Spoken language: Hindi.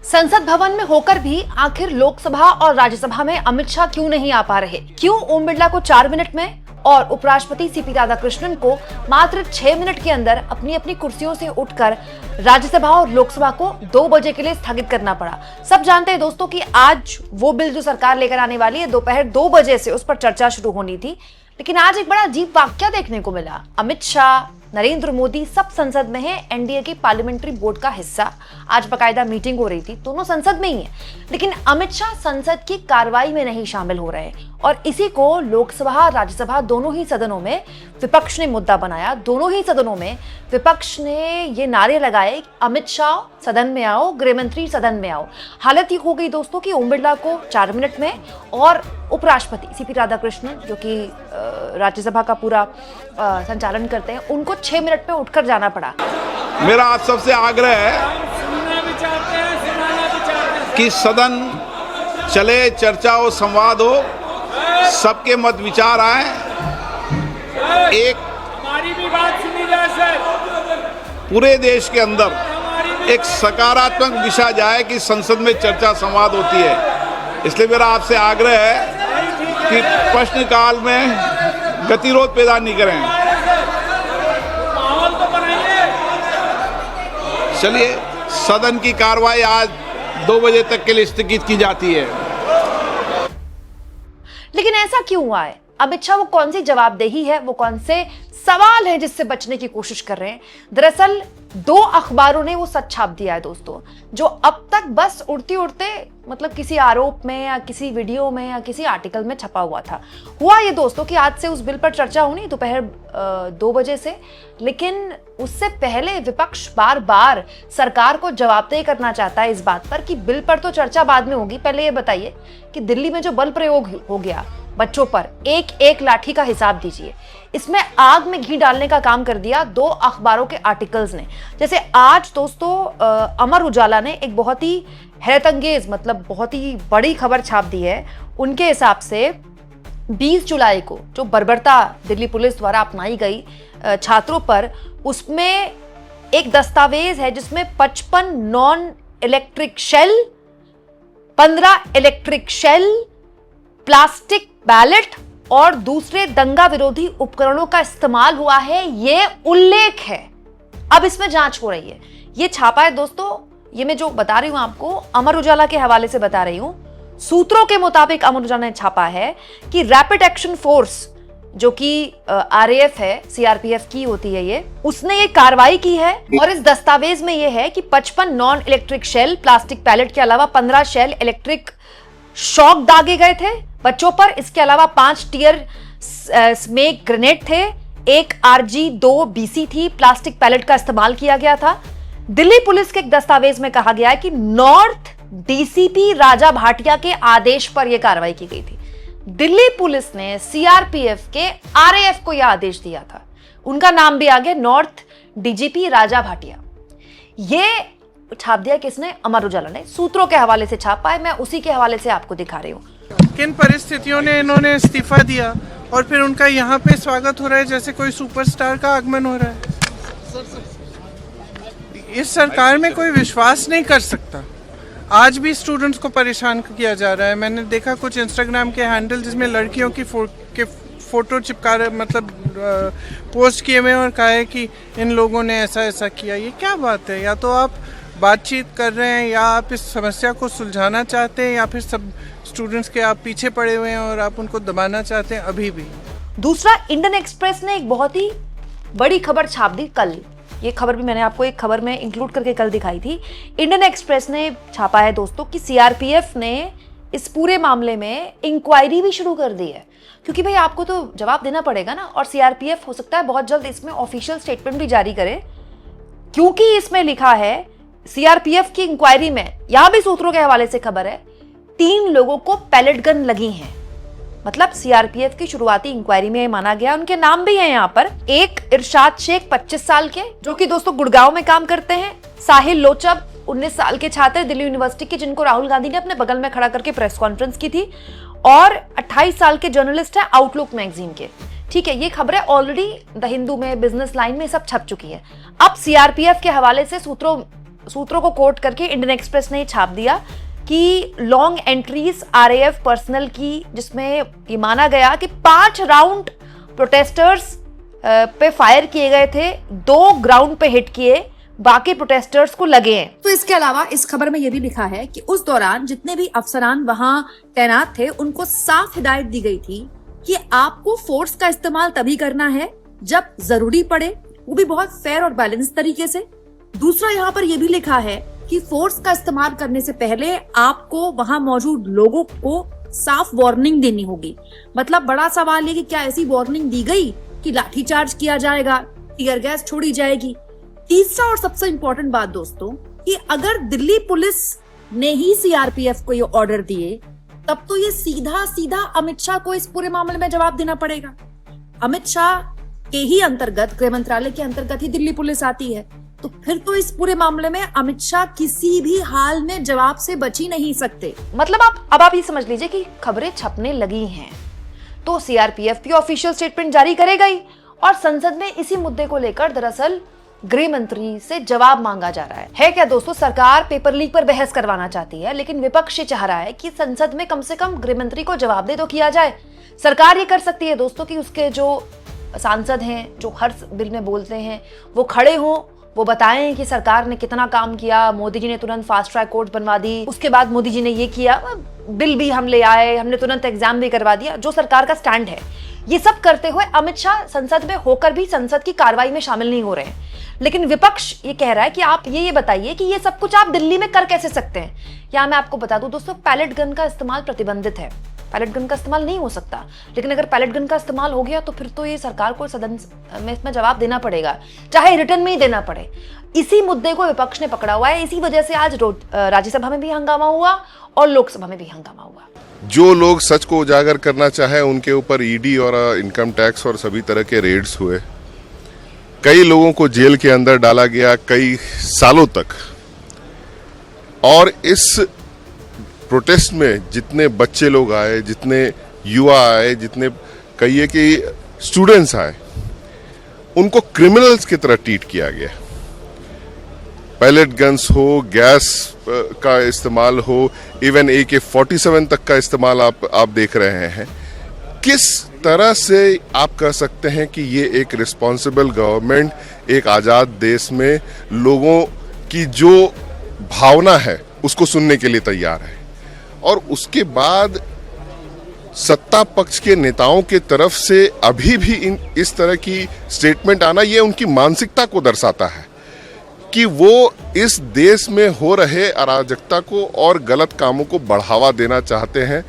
संसद भवन में होकर भी आखिर लोकसभा और राज्यसभा में अमित शाह क्यों नहीं आ पा रहे? क्यों ओम बिरला को 4 मिनट में और उपराष्ट्रपति सीपी राधाकृष्णन को मात्र 6 मिनट के अंदर अपनी अपनी कुर्सियों से उठकर राज्यसभा और लोकसभा को 2 बजे के लिए स्थगित करना पड़ा? सब जानते हैं दोस्तों कि आज वो बिल जो सरकार लेकर आने वाली है दोपहर 2 बजे से उस पर चर्चा शुरू होनी थी, लेकिन आज एक बड़ा अजीब वाकया देखने को मिला। अमित शाह, नरेंद्र मोदी सब संसद में है, एनडीए की पार्लियामेंट्री बोर्ड का हिस्सा। आज बकायदा मीटिंग हो रही थी, दोनों संसद में ही है, लेकिन अमित शाह संसद की कार्रवाई में नहीं शामिल हो रहे और इसी को लोकसभा राज्यसभा दोनों ही सदनों में विपक्ष ने मुद्दा बनाया। दोनों ही सदनों में विपक्ष ने ये नारे लगाए, अमित शाह सदन में आओ, गृहमंत्री सदन में आओ। हालत ये हो गई दोस्तों कि ओम बिरला को 4 मिनट में और उपराष्ट्रपति सीपी राधाकृष्णन जो कि राज्यसभा का पूरा संचालन करते हैं, उनको 6 मिनट में उठकर जाना पड़ा। मेरा आप सबसे आग्रह है कि सदन चले, चर्चा हो, संवाद हो, सबके मत विचार आए, एक हमारी भी बात सुनी जाए सर। पूरे देश के अंदर एक सकारात्मक दिशा जाए कि संसद में चर्चा संवाद होती है। इसलिए मेरा आपसे आग्रह है कि प्रश्नकाल में गतिरोध पैदा नहीं करें। माहौल तो बनाइए। चलिए, सदन की कार्रवाई आज 2 बजे तक के लिए स्थगित की जाती है। लेकिन ऐसा क्यों हुआ है? अमित शाह वो कौन सी जवाबदेही है, वो कौन से सवाल है जिससे बचने की कोशिश कर रहे हैं? दरअसल 2 अखबारों ने वो सच छाप दिया है दोस्तों, जो अब तक बस उड़ते उड़ते मतलब किसी आरोप में या किसी वीडियो में या किसी आर्टिकल में छपा हुआ था। हुआ ये दोस्तों कि आज से उस बिल पर चर्चा होनी दोपहर 2 बजे से, लेकिन उससे पहले विपक्ष बार बार सरकार को जवाबदेही करना चाहता है इस बात पर कि बिल पर तो चर्चा बाद में होगी। पहले ये बताइए कि दिल्ली में जो बल प्रयोग हो गया बच्चों पर, एक एक लाठी का हिसाब दीजिए। इसमें आग में घी डालने का काम कर दिया 2 अखबारों के आर्टिकल्स ने। जैसे आज दोस्तों अमर उजाला ने एक बहुत ही हैरतअंगेज मतलब बहुत ही बड़ी खबर छाप दी है। उनके हिसाब से 20 जुलाई को जो बर्बरता दिल्ली पुलिस द्वारा अपनाई गई छात्रों पर, उसमें एक दस्तावेज है जिसमें 55 non electric shell, 15 electric shell, plastic pellet और दूसरे दंगा विरोधी उपकरणों का इस्तेमाल हुआ है, ये उल्लेख है। अब इसमें जांच हो रही है। ये छापा है दोस्तों, ये मैं जो बता रही हूं आपको अमर उजाला के हवाले से बता रही हूं। सूत्रों के मुताबिक अमर उजाला ने छापा है कि रैपिड एक्शन फोर्स जो कि आरएएफ है, सीआरपीएफ की होती है ये, उसने ये कार्रवाई की है और इस दस्तावेज में ये है कि 55 non electric shell, plastic pellet के अलावा 15 शेल इलेक्ट्रिक शॉक दागे गए थे बच्चों पर। इसके अलावा 5 टीयर स्नेक ग्रेनेड थे, 1 RG-2 BC थी, प्लास्टिक पैलेट का इस्तेमाल किया गया था। दिल्ली पुलिस के एक दस्तावेज में कहा गया है कि नॉर्थ डीसीपी राजा भाटिया के आदेश पर यह कार्रवाई की गई थी। दिल्ली पुलिस ने सीआरपीएफ के आरएएफ को यह आदेश दिया था। उनका नाम भी आ गया, नॉर्थ डीजीपी राजा भाटिया। ये छाप दिया किसने? अमर उजाला ने। सूत्रों के हवाले से छापा है, मैं उसी के हवाले से आपको दिखा रही हूँ। किन परिस्थितियों ने इन्होंने इस्तीफा दिया और फिर उनका यहाँ पे स्वागत हो रहा है जैसे कोई सुपरस्टार का आगमन हो रहा है। इस सरकार में कोई विश्वास नहीं कर सकता। आज भी स्टूडेंट्स को परेशान किया जा रहा है। मैंने देखा कुछ इंस्टाग्राम के हैंडल जिसमें लड़कियों की फोटो चिपका रहे, मतलब पोस्ट किए हुए और कहा है कि इन लोगों ने ऐसा ऐसा किया। ये क्या बात है? या तो आप बातचीत कर रहे हैं या आप इस समस्या को सुलझाना चाहते हैं, या फिर सब स्टूडेंट्स के आप पीछे पड़े हुए हैं और आप उनको दबाना चाहते हैं अभी भी। दूसरा, इंडियन एक्सप्रेस ने एक बहुत ही बड़ी खबर छाप दी कल। ये खबर भी मैंने आपको एक खबर में इंक्लूड करके कल दिखाई थी। इंडियन एक्सप्रेस ने छापा है दोस्तों कि सीआरपीएफ ने इस पूरे मामले में इंक्वायरी भी शुरू कर दी है, क्योंकि भाई आपको तो जवाब देना पड़ेगा ना। और सीआरपीएफ हो सकता है बहुत जल्द इसमें ऑफिशियल स्टेटमेंट भी जारी करे, क्योंकि इसमें लिखा है सीआरपीएफ की इंक्वायरी में, यहां भी सूत्रों के हवाले से खबर है, 3 लोगों को पैलेट गन लगी हैं। मतलब सीआरपीएफ की शुरुआती इंक्वायरी में माना गया, उनके नाम भी हैं यहाँ पर। एक इरशाद शेख 25 साल के, जो कि दोस्तों गुड़गांव में काम करते हैं। साहिल लोचब 19 साल के छात्र दिल्ली यूनिवर्सिटी के, जिनको राहुल गांधी ने अपने बगल में खड़ा करके प्रेस कॉन्फ्रेंस की थी। और 28 साल के जर्नलिस्ट है आउटलुक मैगजीन के। ठीक है, ये खबरें ऑलरेडी द हिंदू में, बिजनेस लाइन में सब छप चुकी है। अब सीआरपीएफ के हवाले से सूत्रों सूत्रों को कोट करके इंडियन एक्सप्रेस ने छाप दिया कि लॉन्ग एंट्रीज आरएएफ पर्सनल की, जिसमें ये माना गया कि 5 राउंड प्रोटेस्टर्स पे फायर किए गए थे, 2 ग्राउंड पे हिट किए, बाकी प्रोटेस्टर्स को लगे हैं। तो इसके अलावा इस खबर में यह भी लिखा है कि उस दौरान जितने भी अफसरान वहां तैनात थे उनको साफ हिदायत दी गई थी कि आपको फोर्स का इस्तेमाल तभी करना है जब जरूरी पड़े, वो भी बहुत फेयर और बैलेंस तरीके से। दूसरा यहाँ पर यह भी लिखा है कि फोर्स का इस्तेमाल करने से पहले आपको वहां मौजूद लोगों को साफ वार्निंग देनी होगी। मतलब बड़ा सवाल है कि क्या ऐसी वार्निंग दी गई कि लाठीचार्ज किया जाएगा, टीयर गैस छोड़ी जाएगी। तीसरा और सबसे इम्पोर्टेंट बात दोस्तों, कि अगर दिल्ली पुलिस ने ही सीआरपीएफ को ये ऑर्डर दिए तब तो ये सीधा सीधा अमित शाह को इस पूरे मामले में जवाब देना पड़ेगा। अमित शाह के ही अंतर्गत, गृह मंत्रालय के अंतर्गत ही दिल्ली पुलिस आती है, तो फिर तो इस पूरे मामले में अमित शाह किसी भी हाल में जवाब से बच ही नहीं सकते। मतलब आप ये समझ लीजिए कि खबरें छपने लगी हैं तो सीआरपीएफ भी ऑफिशियल स्टेटमेंट जारी करेगा ही, और संसद में इसी मुद्दे को लेकर दरअसल गृह मंत्री से जवाब मांगा जा रहा है क्या दोस्तों? सरकार पेपर लीक पर बहस करवाना चाहती है, लेकिन विपक्ष ये चाह रहा है कि संसद में कम से कम गृह मंत्री को जवाब दे तो किया जाए। सरकार ये कर सकती है दोस्तों कि उसके जो सांसद हैं, जो हर बिल में बोलते हैं, वो खड़े हों, वो बताएं कि सरकार ने कितना काम किया, मोदी जी ने तुरंत फास्ट ट्रैक कोर्ट बनवा दी, उसके बाद मोदी जी ने ये किया, बिल भी हम ले आए, हमने तुरंत एग्जाम भी करवा दिया, जो सरकार का स्टैंड है। ये सब करते हुए अमित शाह संसद में होकर भी संसद की कार्रवाई में शामिल नहीं हो रहे हैं। लेकिन विपक्ष ये कह रहा है कि आप ये बताइए कि ये सब कुछ आप दिल्ली में कर कैसे सकते हैं। यहाँ मैं आपको बता दूं दोस्तों, पैलेट गन का इस्तेमाल प्रतिबंधित है, पैलेट गन का इस्तेमाल नहीं हो सकता। लेकिन अगर पैलेट गन का इस्तेमाल हो गया तो फिर तो ये सरकार को सदन में इसमें जवाब देना पड़ेगा, चाहे रिटर्न में ही देना पड़े। इसी मुद्दे को विपक्ष ने पकड़ा हुआ है। इसी वजह से आज राज्यसभा में भी हंगामा हुआ और लोकसभा में भी हंगामा हुआ। जो लोग सच को उजागर करना चाहे उनके ऊपर ईडी और इनकम टैक्स और सभी तरह के रेड्स हुए। कई लोगों को जेल के अंदर डाला गया कई सालों तक। और इस प्रोटेस्ट में जितने बच्चे लोग आए, जितने युवा आए, जितने कहिए कि स्टूडेंट्स आए, उनको क्रिमिनल्स की तरह ट्रीट किया गया। पैलेट गन्स हो, गैस का इस्तेमाल हो, इवन AK-47 तक का इस्तेमाल आप देख रहे हैं। किस तरह से आप कह सकते हैं कि ये एक रिस्पॉन्सिबल गवर्नमेंट, एक आज़ाद देश में लोगों की जो भावना है उसको सुनने के लिए तैयार है, और उसके बाद सत्ता पक्ष के नेताओं के तरफ से अभी भी इस तरह की स्टेटमेंट आना, ये उनकी मानसिकता को दर्शाता है कि वो इस देश में हो रहे अराजकता को और गलत कामों को बढ़ावा देना चाहते हैं।